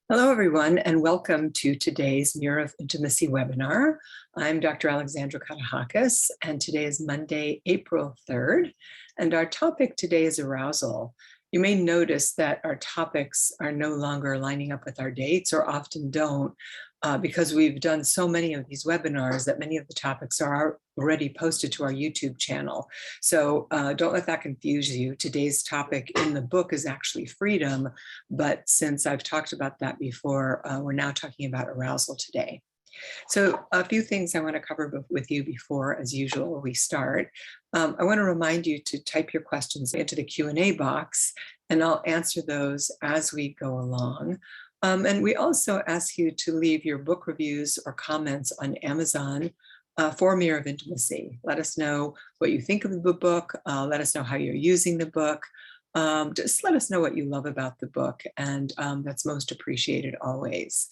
Hello, everyone, and welcome to today's Mirror of Intimacy webinar. I'm Dr. Alexandra Katehakis, and today is Monday, April 3rd, and our topic today is arousal. You may notice that our topics are no longer lining up with our dates, or often don't, because we've done so many of these webinars that many of the topics are already posted to our YouTube channel. So don't let that confuse you. Today's topic in the book is actually freedom, but since I've talked about that before, we're now talking about arousal today. So a few things I want to cover with you before, as usual, we start. I want to remind you to type your questions into the Q&A box, and I'll answer those as we go along. And we also ask you to leave your book reviews or comments on Amazon for Mirror of Intimacy. Let us know what you think of the book. Let us know how you're using the book. Just let us know what you love about the book, and that's most appreciated always.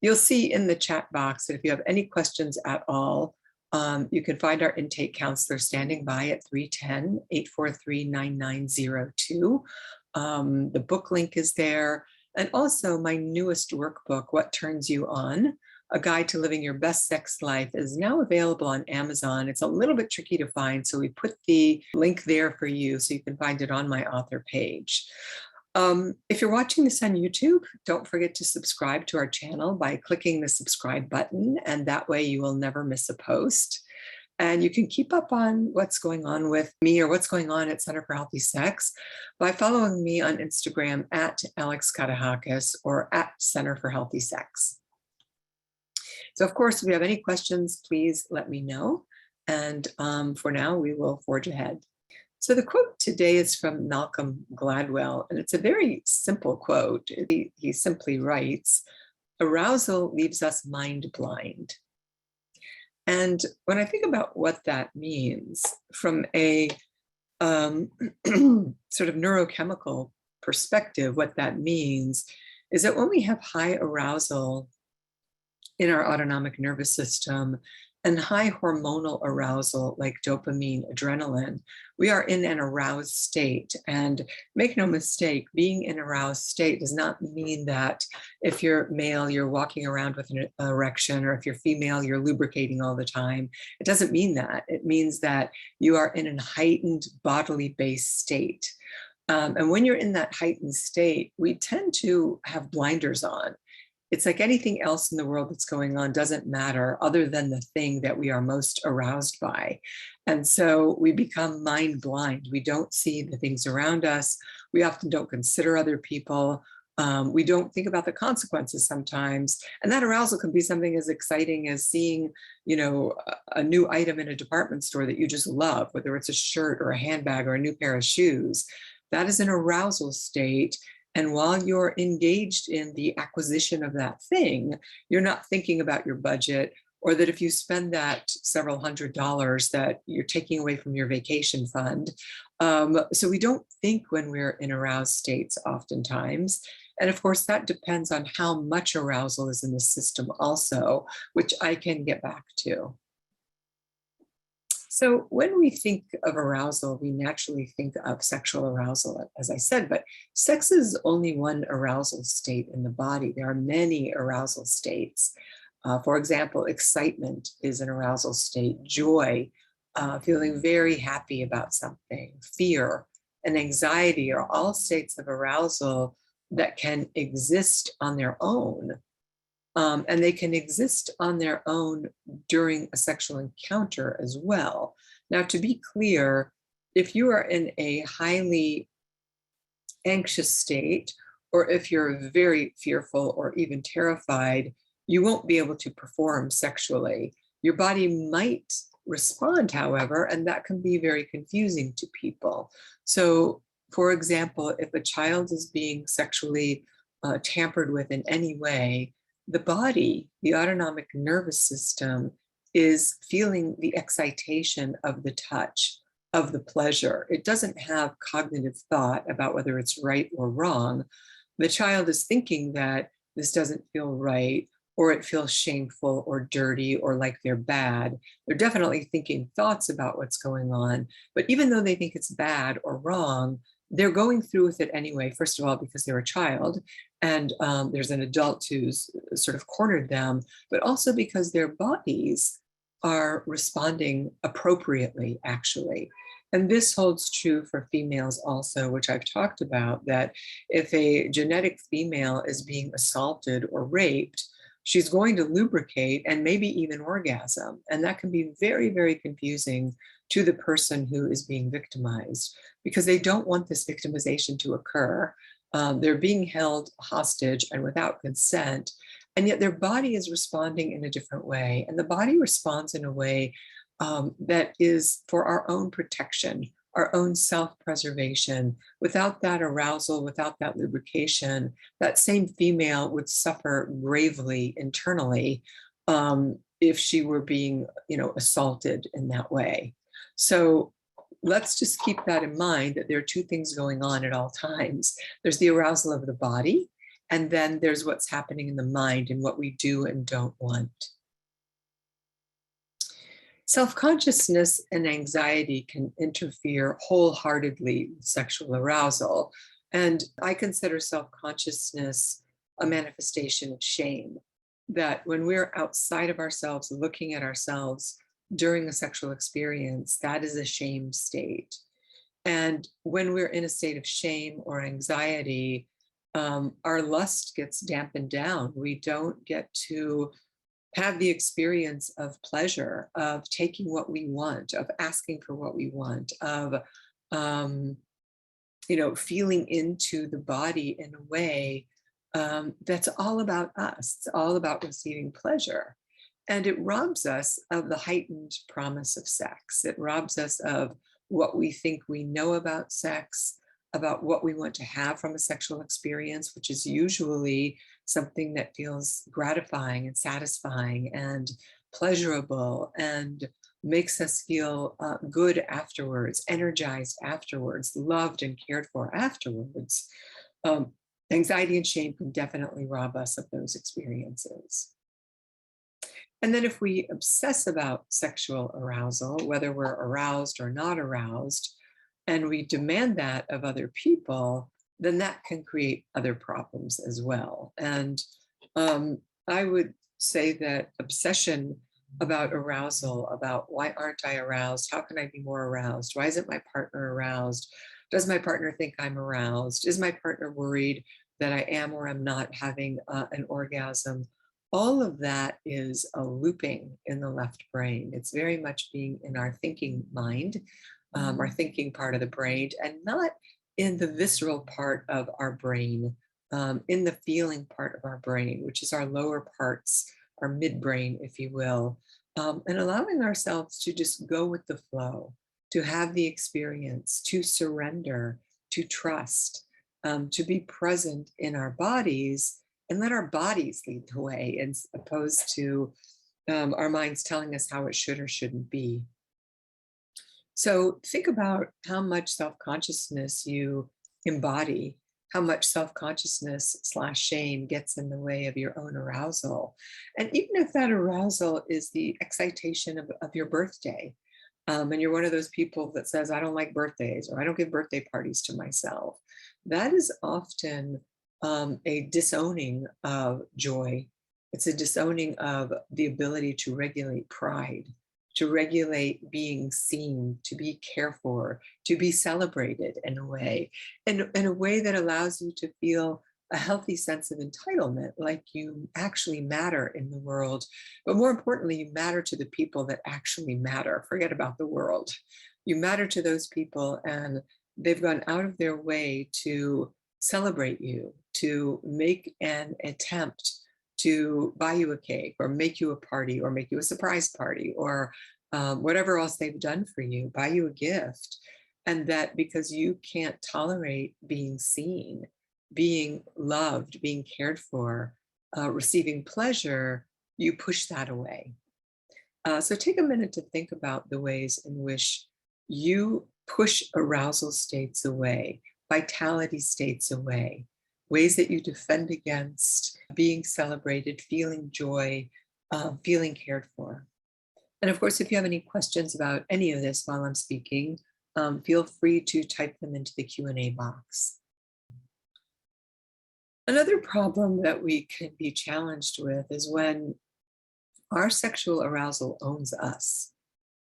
You'll see in the chat box that if you have any questions at all, you can find our intake counselor standing by at 310-843-9902. The book link is there. And also my newest workbook, What Turns You On? A Guide to Living Your Best Sex Life, is now available on Amazon. It's a little bit tricky to find, so we put the link there for you so you can find it on my author page. If you're watching this on YouTube, don't forget to subscribe to our channel by clicking the subscribe button, and that way you will never miss a post. And you can keep up on what's going on with me or what's going on at Center for Healthy Sex by following me on Instagram at Alex Katehakis or at Center for Healthy Sex. So of course, if you have any questions, please let me know. And for now, we will forge ahead. So the quote today is from Malcolm Gladwell, and it's a very simple quote. He simply writes, "Arousal leaves us mind blind." And when I think about what that means from a sort of neurochemical perspective, what that means is that when we have high arousal in our autonomic nervous system and high hormonal arousal like dopamine, adrenaline, we are in an aroused state. And make no mistake, being in an aroused state does not mean that if you're male, you're walking around with an erection, or if you're female, you're lubricating all the time. It doesn't mean that. It means that you are in a heightened bodily based state. And when you're in that heightened state, we tend to have blinders on. It's like anything else in the world that's going on doesn't matter other than the thing that we are most aroused by. And so we become mind blind. We don't see the things around us. We often don't consider other people. We don't think about the consequences sometimes. And that arousal can be something as exciting as seeing, a new item in a department store that you just love, whether it's a shirt or a handbag or a new pair of shoes. That is an arousal state. And while you're engaged in the acquisition of that thing, you're not thinking about your budget, or that if you spend that several $100s that you're taking away from your vacation fund. So we don't think when we're in aroused states oftentimes. And of course, that depends on how much arousal is in the system also, which I can get back to. So when we think of arousal, we naturally think of sexual arousal, as I said, but sex is only one arousal state in the body. There are many arousal states. For example, excitement is an arousal state, joy, feeling very happy about something, fear, and anxiety are all states of arousal that can exist on their own. And they can exist on their own during a sexual encounter as well. Now, to be clear, if you are in a highly anxious state, or if you're very fearful or even terrified, you won't be able to perform sexually. Your body might respond, however, and that can be very confusing to people. So, for example, if a child is being sexually tampered with in any way, the body, the autonomic nervous system, is feeling the excitation of the touch, of the pleasure. It doesn't have cognitive thought about whether it's right or wrong. The child is thinking that this doesn't feel right, or it feels shameful or dirty or like they're bad. They're definitely thinking thoughts about what's going on. But even though they think it's bad or wrong, they're going through with it anyway, first of all, because they're a child and there's an adult who's sort of cornered them, but also because their bodies are responding appropriately, actually. And this holds true for females also, which I've talked about, that if a genetic female is being assaulted or raped, she's going to lubricate and maybe even orgasm. And that can be very, very confusing to the person who is being victimized because they don't want this victimization to occur. They're being held hostage and without consent, and yet their body is responding in a different way. And the body responds in a way that is for our own protection, our own self-preservation. Without that arousal, without that lubrication, that same female would suffer gravely internally if she were being, assaulted in that way. So let's just keep that in mind, that there are two things going on at all times. There's the arousal of the body, and then there's what's happening in the mind and what we do and don't want. Self-consciousness and anxiety can interfere wholeheartedly with sexual arousal. And I consider self-consciousness a manifestation of shame, that when we're outside of ourselves, looking at ourselves during a sexual experience, that is a shame state. And when we're in a state of shame or anxiety, our lust gets dampened down. We don't get to have the experience of pleasure, of taking what we want, of asking for what we want, of feeling into the body in a way that's all about us. It's all about receiving pleasure. And it robs us of the heightened promise of sex. It robs us of what we think we know about sex, about what we want to have from a sexual experience, which is usually something that feels gratifying and satisfying and pleasurable and makes us feel good afterwards, energized afterwards, loved and cared for afterwards. Anxiety and shame can definitely rob us of those experiences. And then if we obsess about sexual arousal, whether we're aroused or not aroused, and we demand that of other people, then that can create other problems as well. And I would say that obsession about arousal, about why aren't I aroused? How can I be more aroused? Why isn't my partner aroused? Does my partner think I'm aroused? Is my partner worried that I am or am not having an orgasm? All of that is a looping in the left brain. It's very much being in our thinking mind, our thinking part of the brain, and not in the visceral part of our brain, in the feeling part of our brain, which is our lower parts, our midbrain, if you will, and allowing ourselves to just go with the flow, to have the experience, to surrender, to trust, to be present in our bodies and let our bodies lead the way, as opposed to our minds telling us how it should or shouldn't be. So think about how much self-consciousness you embody, how much self-consciousness/shame gets in the way of your own arousal. And even if that arousal is the excitation of your birthday, and you're one of those people that says, I don't like birthdays, or I don't give birthday parties to myself, that is often a disowning of joy. It's a disowning of the ability to regulate pride, to regulate being seen, to be cared for, to be celebrated in a way that allows you to feel a healthy sense of entitlement, like you actually matter in the world. But more importantly, you matter to the people that actually matter. Forget about the world. You matter to those people, and they've gone out of their way to celebrate you, to make an attempt to buy you a cake or make you a party or make you a surprise party or whatever else they've done for you, buy you a gift. And that because you can't tolerate being seen, being loved, being cared for, receiving pleasure, you push that away. So take a minute to think about the ways in which you push arousal states away, vitality states away, ways that you defend against being celebrated, feeling joy, feeling cared for. And of course, if you have any questions about any of this while I'm speaking, feel free to type them into the Q&A box. Another problem that we can be challenged with is when our sexual arousal owns us.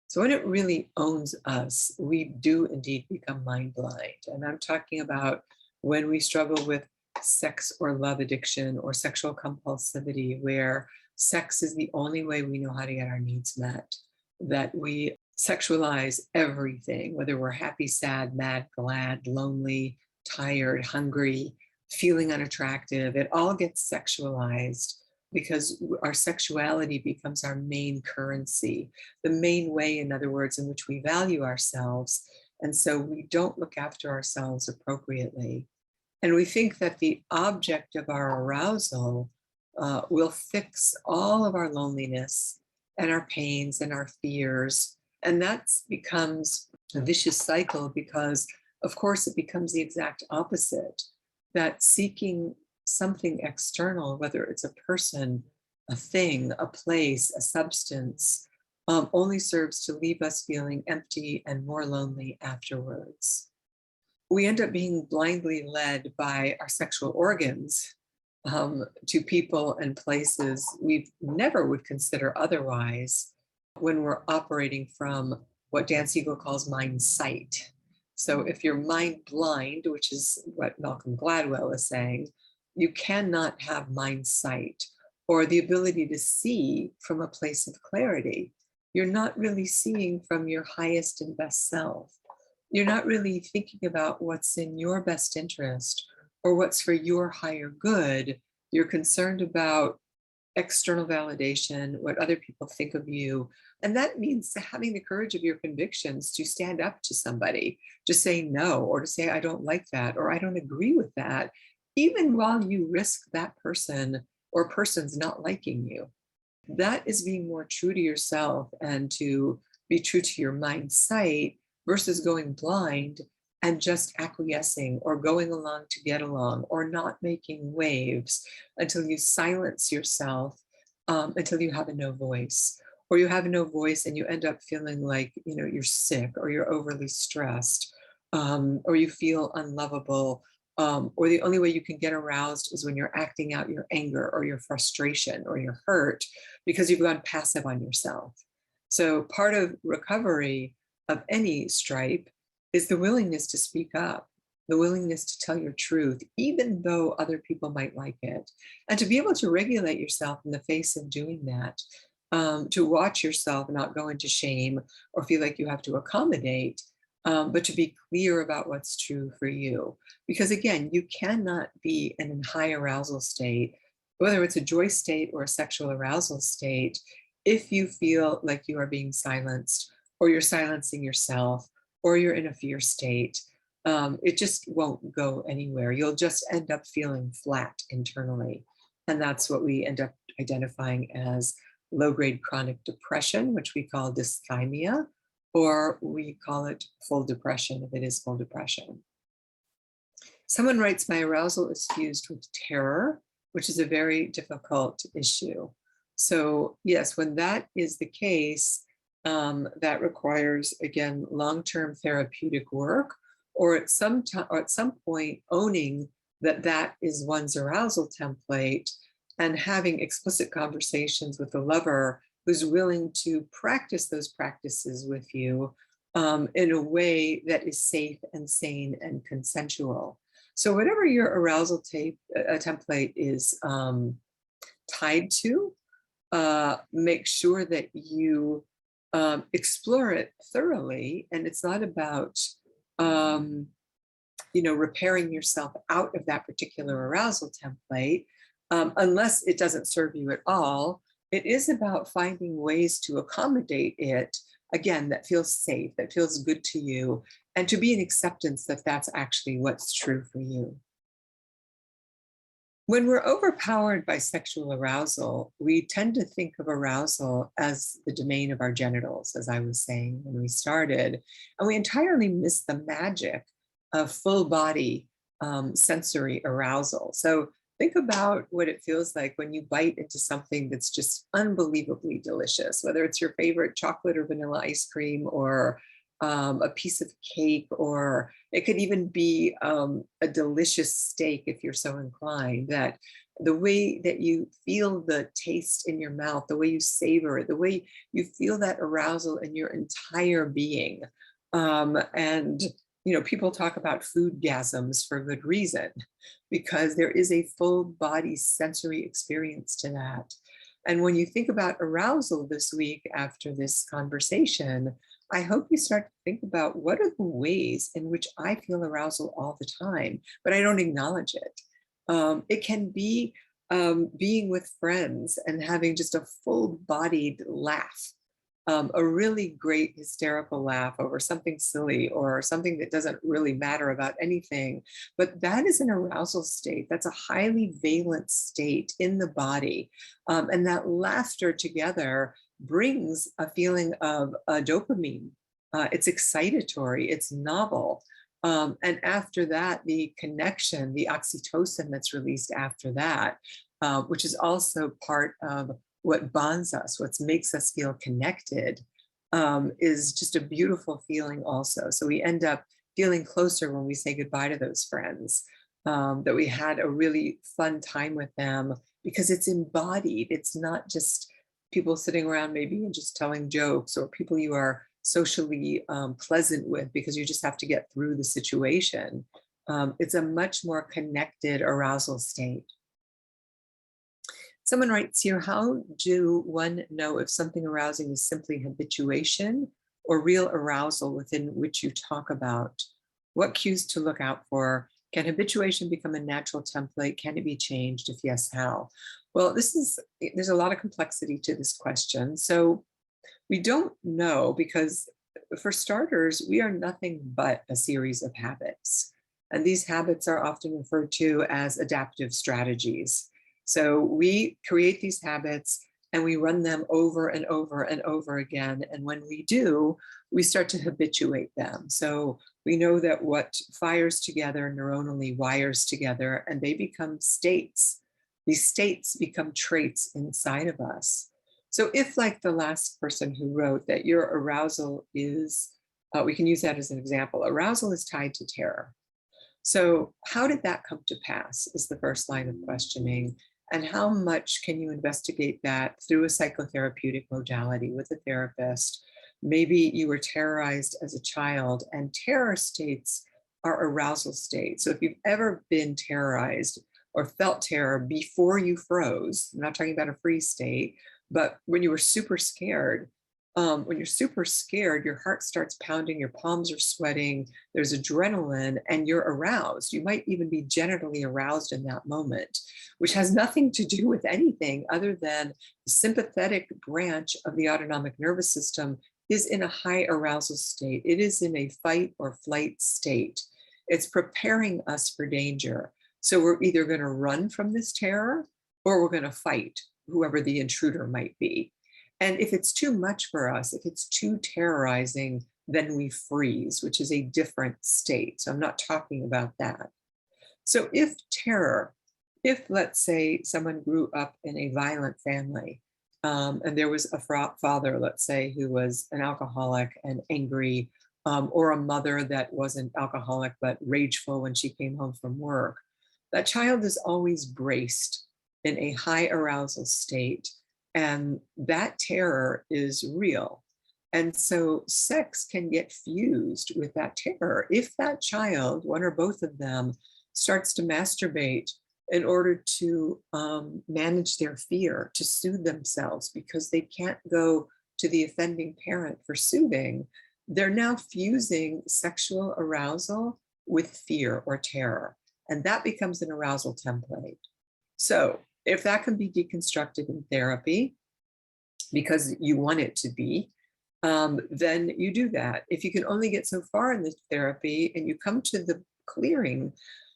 So when it really owns us, we do indeed become mind blind. And I'm talking about when we struggle with sex or love addiction or sexual compulsivity, where sex is the only way we know how to get our needs met, that we sexualize everything, whether we're happy, sad, mad, glad, lonely, tired, hungry, feeling unattractive. It all gets sexualized because our sexuality becomes our main currency, the main way, in other words, in which we value ourselves. And so we don't look after ourselves appropriately. And we think that the object of our arousal will fix all of our loneliness and our pains and our fears. And that becomes a vicious cycle because, of course, it becomes the exact opposite, that seeking something external, whether it's a person, a thing, a place, a substance, only serves to leave us feeling empty and more lonely afterwards. We end up being blindly led by our sexual organs to people and places we never would consider otherwise when we're operating from what Dan Siegel calls mind sight. So if you're mind blind, which is what Malcolm Gladwell is saying, you cannot have mind sight or the ability to see from a place of clarity. You're not really seeing from your highest and best self. You're not really thinking about what's in your best interest or what's for your higher good. You're concerned about external validation, what other people think of you. And that means having the courage of your convictions to stand up to somebody, to say no, or to say, I don't like that, or I don't agree with that, even while you risk that person or persons not liking you. That is being more true to yourself and to be true to your mind sight versus going blind and just acquiescing or going along to get along or not making waves until you silence yourself, until you have a no voice, or you have no voice and you end up feeling like, you're sick or you're overly stressed, or you feel unlovable, or the only way you can get aroused is when you're acting out your anger or your frustration or your hurt because you've gone passive on yourself. So part of recovery of any stripe is the willingness to speak up, the willingness to tell your truth, even though other people might like it, and to be able to regulate yourself in the face of doing that, to watch yourself not go into shame or feel like you have to accommodate, but to be clear about what's true for you. Because again, you cannot be in a high arousal state, whether it's a joy state or a sexual arousal state, if you feel like you are being silenced or you're silencing yourself or you're in a fear state. It just won't go anywhere. You'll just end up feeling flat internally. And that's what we end up identifying as low-grade chronic depression, which we call dysthymia, or we call it full depression if it is full depression. Someone writes, my arousal is fused with terror, which is a very difficult issue. So yes, when that is the case, that requires, again, long-term therapeutic work, or at some point owning that that is one's arousal template and having explicit conversations with the lover who's willing to practice those practices with you in a way that is safe and sane and consensual. So whatever your arousal template is tied to, make sure that you explore it thoroughly. And it's not about, repairing yourself out of that particular arousal template, unless it doesn't serve you at all. It is about finding ways to accommodate it, again, that feels safe, that feels good to you, and to be in acceptance that that's actually what's true for you. When we're overpowered by sexual arousal, we tend to think of arousal as the domain of our genitals, as I was saying when we started, and we entirely miss the magic of full body sensory arousal. So think about what it feels like when you bite into something that's just unbelievably delicious, whether it's your favorite chocolate or vanilla ice cream or a piece of cake, or it could even be a delicious steak if you're so inclined, that the way that you feel the taste in your mouth, the way you savor it, the way you feel that arousal in your entire being. And people talk about food gasms for good reason, because there is a full body sensory experience to that. And when you think about arousal this week after this conversation, I hope you start to think about, what are the ways in which I feel arousal all the time, but I don't acknowledge it. It can be being with friends and having just a full-bodied laugh, a really great hysterical laugh over something silly or something that doesn't really matter about anything. But that is an arousal state. That's a highly valent state in the body. And that laughter together brings a feeling of dopamine. It's excitatory, it's novel. And after that, the connection, the oxytocin that's released after that, which is also part of what bonds us, what makes us feel connected, is just a beautiful feeling also. So we end up feeling closer when we say goodbye to those friends, that we had a really fun time with them, because it's embodied. It's not just people sitting around maybe and just telling jokes, or people you are socially pleasant with because you just have to get through the situation. It's a much more connected arousal state. Someone writes here, how do one know if something arousing is simply habituation or real arousal within which you talk about? What cues to look out for? Can habituation become a natural template? Can it be changed? If yes, how? Well, there's a lot of complexity to this question. So we don't know, because for starters, we are nothing but a series of habits. And these habits are often referred to as adaptive strategies. So we create these habits and we run them over and over and over again. And when we do, we start to habituate them. So we know that what fires together neuronally wires together, and they become states. These states become traits inside of us. So if, like the last person who wrote, that your arousal is, we can use that as an example, arousal is tied to terror. So how did that come to pass is the first line of questioning. And how much can you investigate that through a psychotherapeutic modality with a therapist? Maybe you were terrorized as a child, and terror states are arousal states. So if you've ever been terrorized or felt terror before you froze, I'm not talking about a freeze state, but when you were super scared, when you're super scared, your heart starts pounding, your palms are sweating, there's adrenaline, and you're aroused. You might even be genitally aroused in that moment, which has nothing to do with anything other than the sympathetic branch of the autonomic nervous system is in a high arousal state. It is in a fight or flight state. It's preparing us for danger. So we're either going to run from this terror, or we're going to fight whoever the intruder might be. And if it's too much for us, if it's too terrorizing, then we freeze, which is a different state. So I'm not talking about that. So if terror, if let's say someone grew up in a violent family, and there was a father, let's say, who was an alcoholic and angry, or a mother that wasn't alcoholic but rageful when she came home from work, that child is always braced in a high arousal state. And that terror is real. And so sex can get fused with that terror. If that child, one or both of them, starts to masturbate in order to manage their fear, to soothe themselves because they can't go to the offending parent for soothing, they're now fusing sexual arousal with fear or terror. And that becomes an arousal template. So if that can be deconstructed in therapy, because you want it to be, then you do that. If you can only get so far in the therapy and you come to the clearing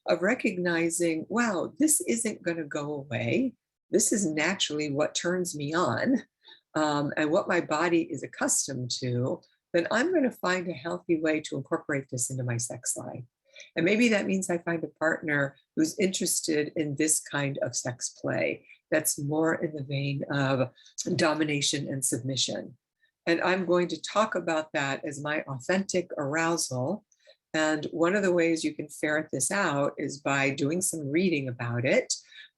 of recognizing, wow, this isn't going to go away. This is naturally what turns me on, and what my body is accustomed to, then I'm going to find a healthy way to incorporate this into my sex life. And maybe that means I find a partner who's interested in this kind of sex play that's more in the vein of domination and submission. And I'm going to talk about that as my authentic arousal. And one of the ways you can ferret this out is by doing some reading about it.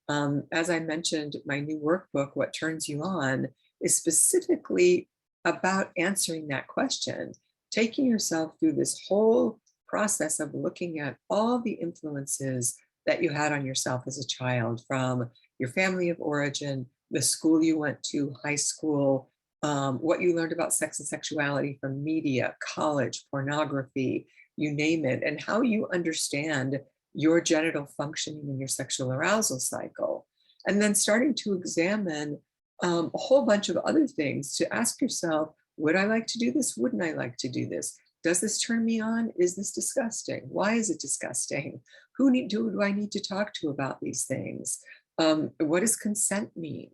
As I mentioned, my new workbook, What Turns You On, is specifically about answering that question, taking yourself through this whole process of looking at all the influences that you had on yourself as a child, from your family of origin, the school you went to, high school, what you learned about sex and sexuality from media, college, pornography, you name it, and how you understand your genital functioning in your sexual arousal cycle. And then starting to examine a whole bunch of other things to ask yourself, would I like to do this? Wouldn't I like to do this? Does this turn me on? Is this disgusting? Why is it disgusting? Who do I need to talk to about these things? What does consent mean?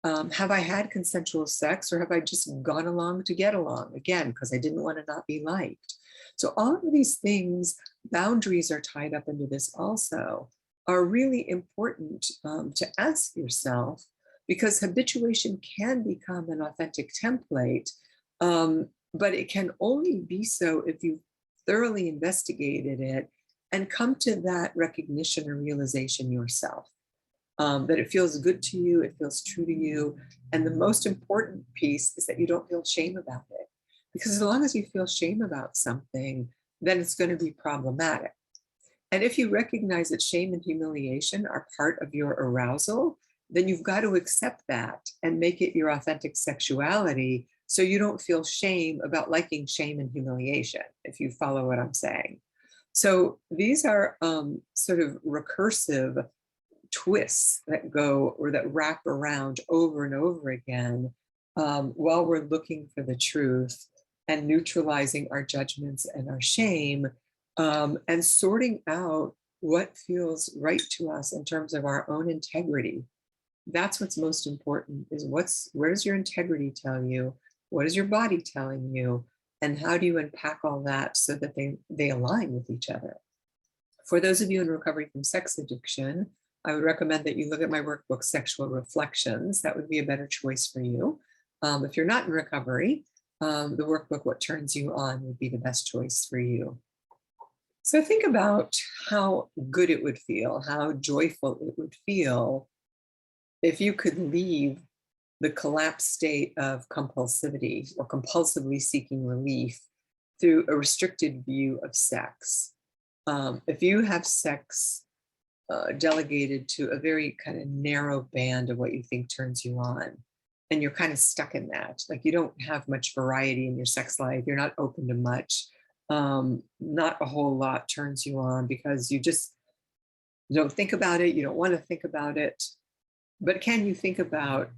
Have I had consensual sex, or have I just gone along to get along? Again, because I didn't want to not be liked. So all of these things, boundaries are tied up into this also, are really important to ask yourself, because habituation can become an authentic template, but it can only be so if you've thoroughly investigated it and come to that recognition or realization yourself. That it feels good to you, it feels true to you. And the most important piece is that you don't feel shame about it. Because as long as you feel shame about something, then it's going to be problematic. And if you recognize that shame and humiliation are part of your arousal, then you've got to accept that and make it your authentic sexuality, so you don't feel shame about liking shame and humiliation, if you follow what I'm saying. So these are sort of recursive twists that go, or that wrap around over and over again, while we're looking for the truth and neutralizing our judgments and our shame, and sorting out what feels right to us in terms of our own integrity. That's what's most important, is where does your integrity tell you? What is your body telling you? And how do you unpack all that so that they align with each other? For those of you in recovery from sex addiction, I would recommend that you look at my workbook, Sexual Reflections. That would be a better choice for you. If you're not in recovery, the workbook, What Turns You On, would be the best choice for you. So think about how good it would feel, how joyful it would feel if you could leave the collapsed state of compulsivity or compulsively seeking relief through a restricted view of sex. If you have sex delegated to a very kind of narrow band of what you think turns you on, and you're kind of stuck in that, like you don't have much variety in your sex life, you're not open to much, not a whole lot turns you on because you just don't think about it, you don't want to think about it. But can you think about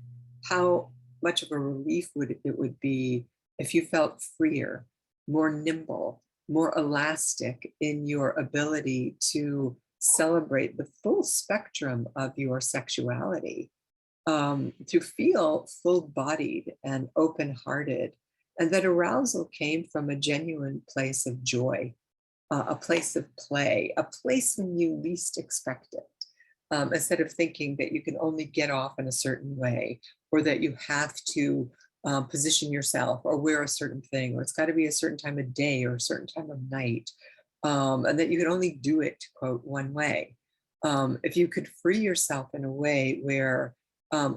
how much of a relief it would be if you felt freer, more nimble, more elastic in your ability to celebrate the full spectrum of your sexuality, to feel full-bodied and open-hearted, and that arousal came from a genuine place of joy, a place of play, a place when you least expect it, instead of thinking that you can only get off in a certain way, or that you have to position yourself or wear a certain thing, or it's got to be a certain time of day or a certain time of night, and that you can only do it, quote, one way. If you could free yourself in a way where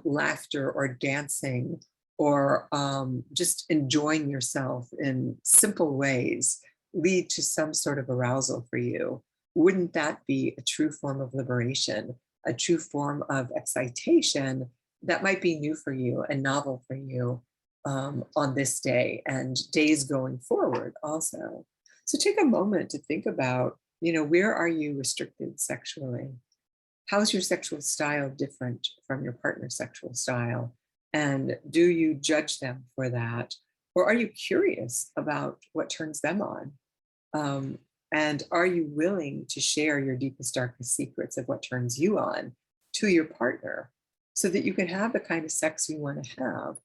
laughter or dancing or just enjoying yourself in simple ways lead to some sort of arousal for you, wouldn't that be a true form of liberation, a true form of excitation that might be new for you and novel for you on this day and days going forward also? So take a moment to think about, where are you restricted sexually? How's your sexual style different from your partner's sexual style? And do you judge them for that? Or are you curious about what turns them on? And are you willing to share your deepest, darkest secrets of what turns you on to your partner so that you can have the kind of sex you want to have?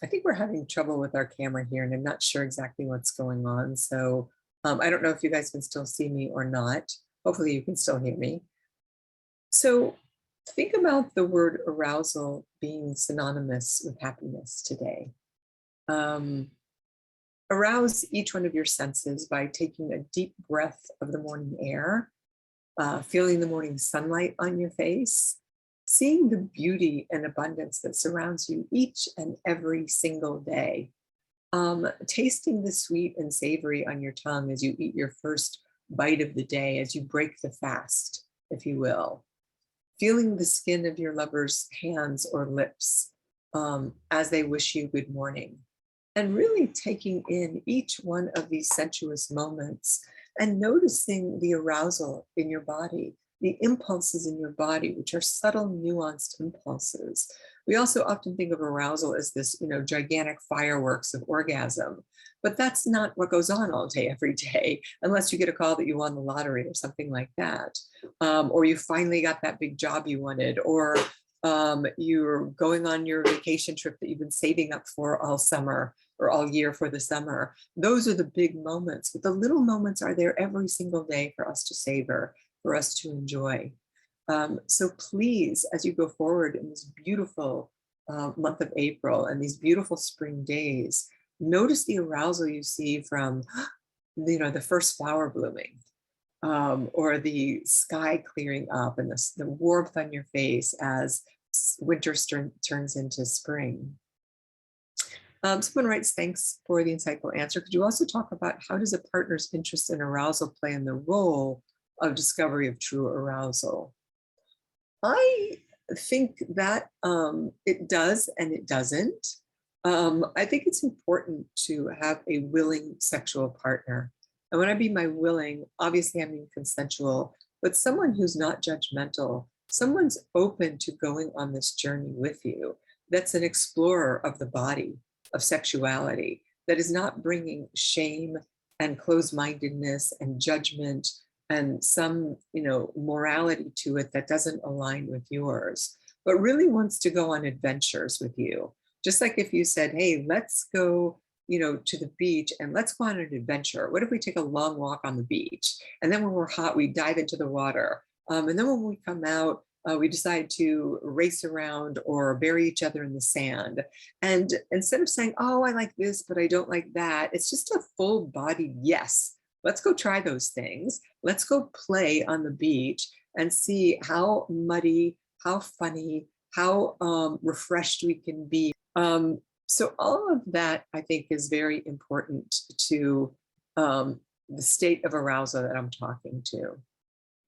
I think we're having trouble with our camera here, and I'm not sure exactly what's going on. So I don't know if you guys can still see me or not. Hopefully you can still hear me. So think about the word arousal being synonymous with happiness today. Arouse each one of your senses by taking a deep breath of the morning air, feeling the morning sunlight on your face, seeing the beauty and abundance that surrounds you each and every single day, tasting the sweet and savory on your tongue as you eat your first bite of the day, as you break the fast, if you will, feeling the skin of your lover's hands or lips as they wish you good morning, and really taking in each one of these sensuous moments and noticing the arousal in your body, the impulses in your body, which are subtle, nuanced impulses. We also often think of arousal as this, gigantic fireworks of orgasm, but that's not what goes on all day, every day, unless you get a call that you won the lottery or something like that, or you finally got that big job you wanted, or you're going on your vacation trip that you've been saving up for all summer or all year for the summer. Those are the big moments, but the little moments are there every single day for us to savor, for us to enjoy. So please, as you go forward in this beautiful month of April and these beautiful spring days, notice the arousal you see from, the first flower blooming, or the sky clearing up, and the warmth on your face as winter turns into spring. Someone writes, thanks for the insightful answer. Could you also talk about how does a partner's interest in arousal play in the role of discovery of true arousal? I think that it does and it doesn't. I think it's important to have a willing sexual partner. And when I mean by willing, obviously I mean consensual, but someone who's not judgmental, someone's open to going on this journey with you, that's an explorer of the body, of sexuality, that is not bringing shame and closed-mindedness and judgment and some, morality to it that doesn't align with yours, but really wants to go on adventures with you. Just like if you said, hey, let's go, to the beach and let's go on an adventure. What if we take a long walk on the beach? And then when we're hot, we dive into the water. And then when we come out, we decide to race around or bury each other in the sand. And instead of saying, oh, I like this, but I don't like that, it's just a full-bodied yes. Let's go try those things. Let's go play on the beach and see how muddy, how funny, how refreshed we can be. So all of that, I think, is very important to the state of arousal that I'm talking to.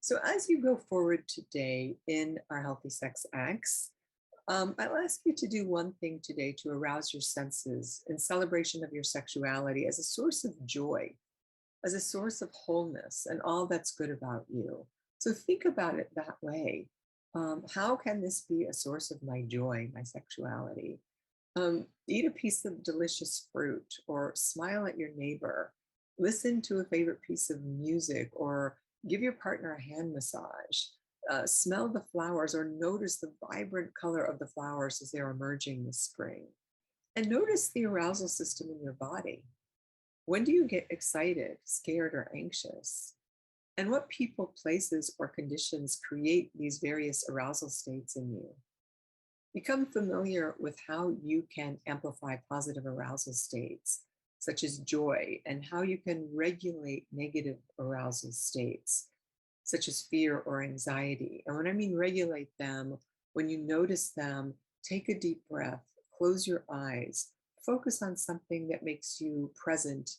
So as you go forward today in our Healthy Sex Acts, I'll ask you to do one thing today to arouse your senses in celebration of your sexuality as a source of joy, as a source of wholeness and all that's good about you. So think about it that way. How can this be a source of my joy, my sexuality? Eat a piece of delicious fruit, or smile at your neighbor. Listen to a favorite piece of music, or give your partner a hand massage. Smell the flowers, or notice the vibrant color of the flowers as they're emerging this spring. And notice the arousal system in your body. When do you get excited, scared, or anxious? And what people, places, or conditions create these various arousal states in you? Become familiar with how you can amplify positive arousal states, such as joy, and how you can regulate negative arousal states, such as fear or anxiety. And when I mean regulate them, when you notice them, take a deep breath, close your eyes, focus on something that makes you present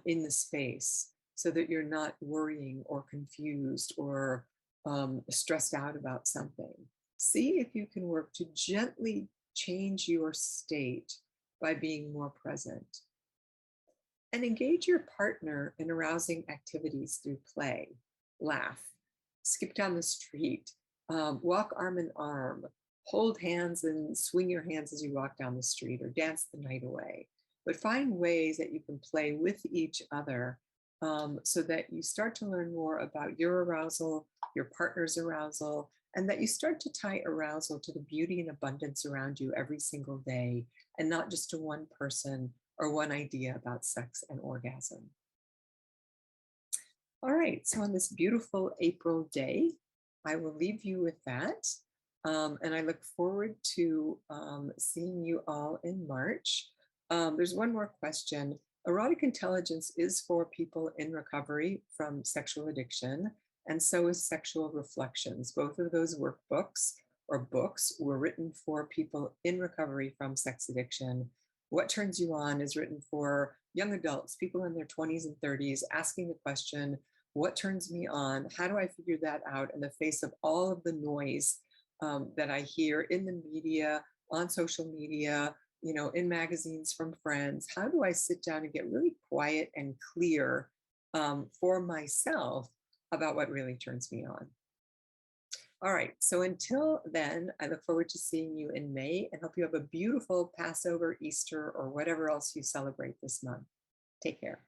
in the space so that you're not worrying or confused or stressed out about something. See if you can work to gently change your state by being more present. And engage your partner in arousing activities through play, laugh, skip down the street, walk arm in arm, hold hands and swing your hands as you walk down the street, or dance the night away. But find ways that you can play with each other so that you start to learn more about your arousal, your partner's arousal, and that you start to tie arousal to the beauty and abundance around you every single day, and not just to one person or one idea about sex and orgasm. All right, so on this beautiful April day, I will leave you with that. And I look forward to seeing you all in March. There's one more question. Erotic intelligence is for people in recovery from sexual addiction, and so is sexual reflections. Both of those workbooks or books were written for people in recovery from sex addiction. What Turns You On is written for young adults, people in their 20s and 30s, asking the question, what turns me on? How do I figure that out in the face of all of the noise that I hear in the media, on social media, in magazines from friends? How do I sit down and get really quiet and clear for myself about what really turns me on? All right, so until then, I look forward to seeing you in May and hope you have a beautiful Passover, Easter, or whatever else you celebrate this month. Take care.